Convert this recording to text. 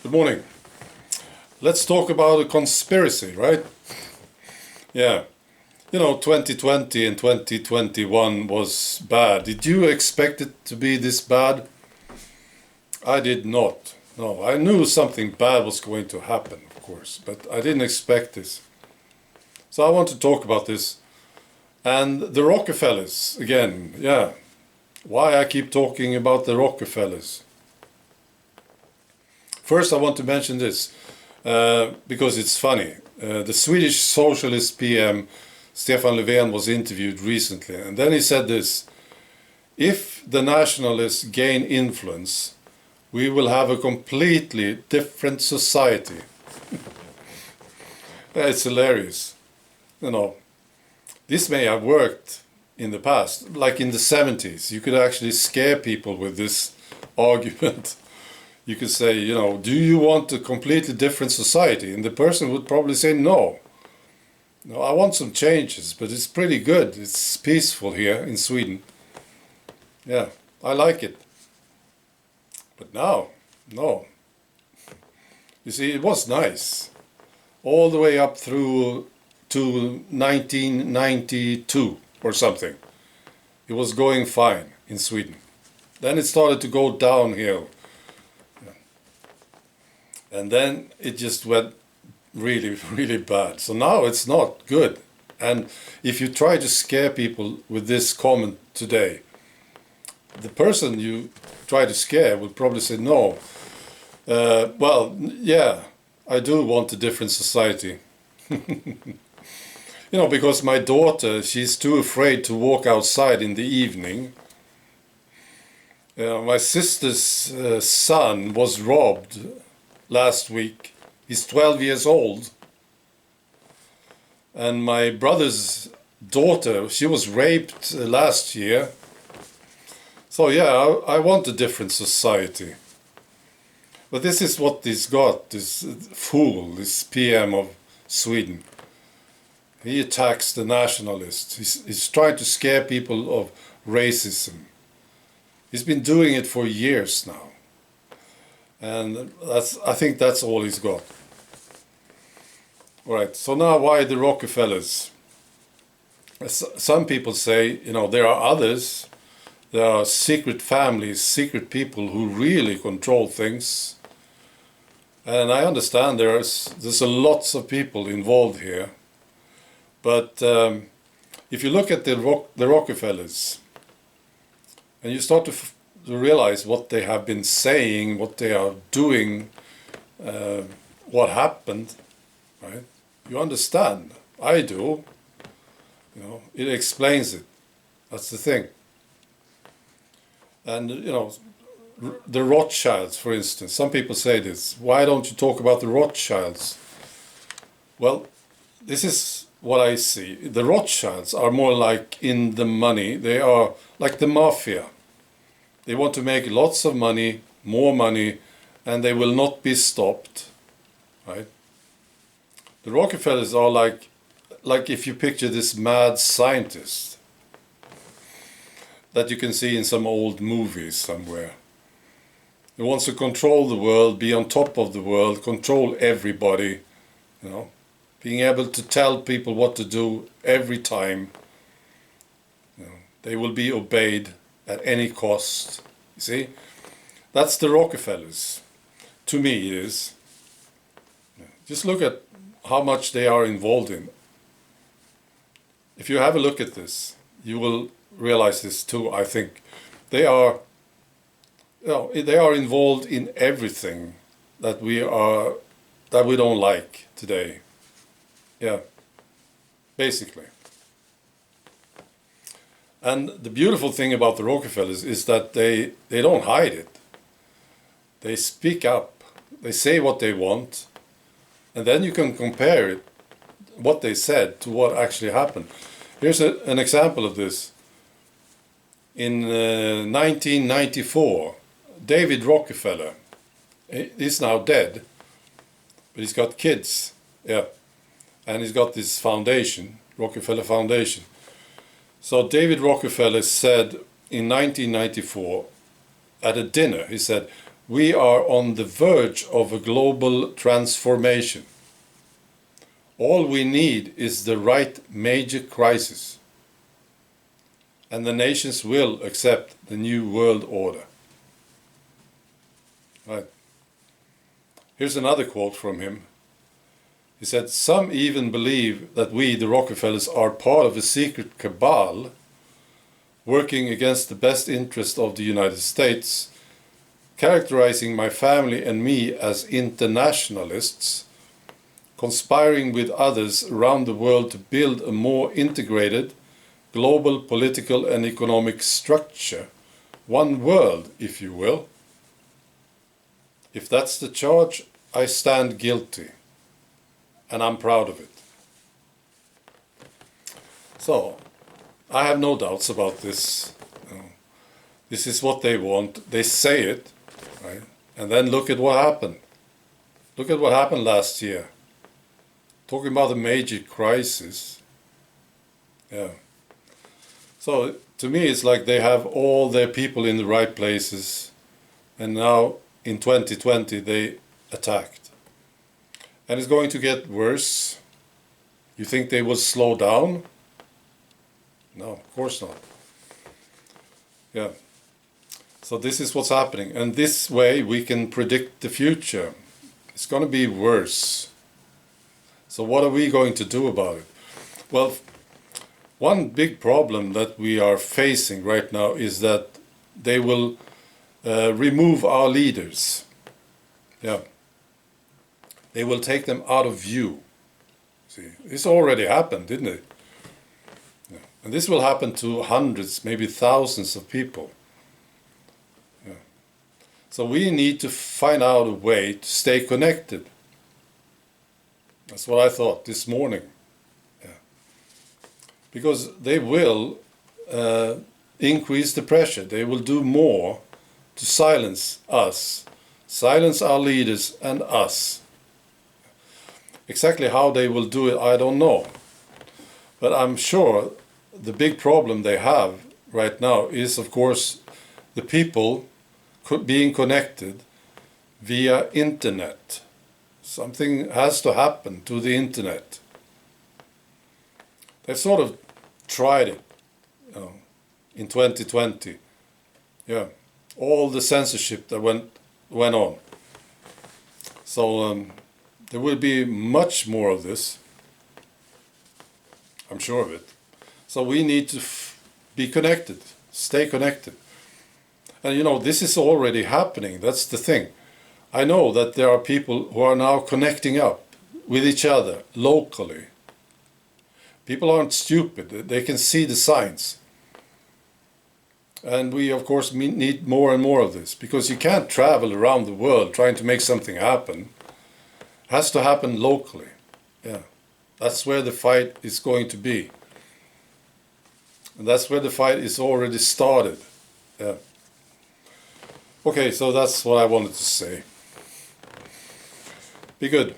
Good morning. Let's talk about a conspiracy, right? Yeah. 2020 and 2021 was bad. Did you expect it to be this bad? I did not. No, I knew something bad was going to happen, of course, but I didn't expect this. So I want to talk about this. And the Rockefellers, again, yeah. Why I keep talking about the Rockefellers. First, I want to mention this, because it's funny. The Swedish socialist PM, Stefan Löfven, was interviewed recently, and then he said this: if the nationalists gain influence, we will have a completely different society. It's hilarious. This may have worked in the past, like in the 70s. You could actually scare people with this argument. You could say, do you want a completely different society? And the person would probably say no. No, I want some changes, but it's pretty good. It's peaceful here in Sweden. Yeah, I like it. But now, no. You see, it was nice. All the way up through to 1992 or something. It was going fine in Sweden. Then it started to go downhill. And then it just went really, really bad. So now it's not good. And if you try to scare people with this comment today, the person you try to scare will probably say, no, well, yeah, I do want a different society. Because my daughter, she's too afraid to walk outside in the evening. My sister's son was robbed last week. He's 12 years old. And my brother's daughter, she was raped last year. So yeah, I want a different society. But this is what he's got, this fool, this PM of Sweden. He attacks the nationalists. He's trying to scare people of racism. He's been doing it for years now. And I think that's all he's got. All right, so now why the Rockefellers? Some people say, there are others. There are secret families, secret people who really control things. And I understand there's a lots of people involved here. But if you look at the Rockefellers, and you start to realize what they have been saying, what they are doing, what happened, right? You understand. I do. It explains it. That's the thing. And, the Rothschilds, for instance. Some people say this. Why don't you talk about the Rothschilds? Well, this is what I see. The Rothschilds are more like in the money. They are like the mafia. They want to make lots of money, more money, and they will not be stopped, right? The Rockefellers are like if you picture this mad scientist that you can see in some old movies somewhere. He wants to control the world, be on top of the world, control everybody, being able to tell people what to do every time. They will be obeyed at any cost. You see? That's the Rockefellers. To me, it is. Just look at how much they are involved in. If you have a look at this, you will realize this too, I think. They are involved in everything that we don't like today. Yeah, basically. And the beautiful thing about the Rockefellers is that they don't hide it. They speak up. They say what they want. And then you can compare it, what they said, to what actually happened. Here's an example of this. In 1994, David Rockefeller, he's now dead, but he's got kids. Yeah. And he's got this foundation, Rockefeller Foundation. So David Rockefeller said in 1994 at a dinner, he said, we are on the verge of a global transformation. All we need is the right major crisis, and the nations will accept the new world order. Right. Here's another quote from him. He said, "Some even believe that we, the Rockefellers, are part of a secret cabal working against the best interest of the United States, characterizing my family and me as internationalists, conspiring with others around the world to build a more integrated global political and economic structure, one world, if you will. If that's the charge, I stand guilty, and I'm proud of it." So, I have no doubts about this. This is what they want. They say it, right? And then look at what happened. Look at what happened last year. Talking about a major crisis. Yeah. So, to me, it's like they have all their people in the right places, and now in 2020 they attacked. And it's going to get worse. You think they will slow down? No, of course not. Yeah. So this is what's happening. And this way we can predict the future. It's going to be worse. So what are we going to do about it? Well, one big problem that we are facing right now is that they will remove our leaders. Yeah. They will take them out of view. See, this already happened, didn't it? Yeah. And this will happen to hundreds, maybe thousands of people. Yeah. So we need to find out a way to stay connected. That's what I thought this morning. Yeah. Because they will increase the pressure. They will do more to silence us, silence our leaders and us. Exactly how they will do it, I don't know. But I'm sure the big problem they have right now is, of course, the people being connected via internet. Something has to happen to the internet. They've sort of tried it, in 2020. Yeah, all the censorship that went on. So there will be much more of this. I'm sure of it. So we need to be connected, stay connected. And this is already happening. That's the thing. I know that there are people who are now connecting up with each other locally. People aren't stupid. They can see the signs. And we, of course, need more and more of this, because you can't travel around the world trying to make something happen. It has to happen locally. Yeah, that's where the fight is going to be. And that's where the fight is already started. Yeah. Okay, so that's what I wanted to say. Be good.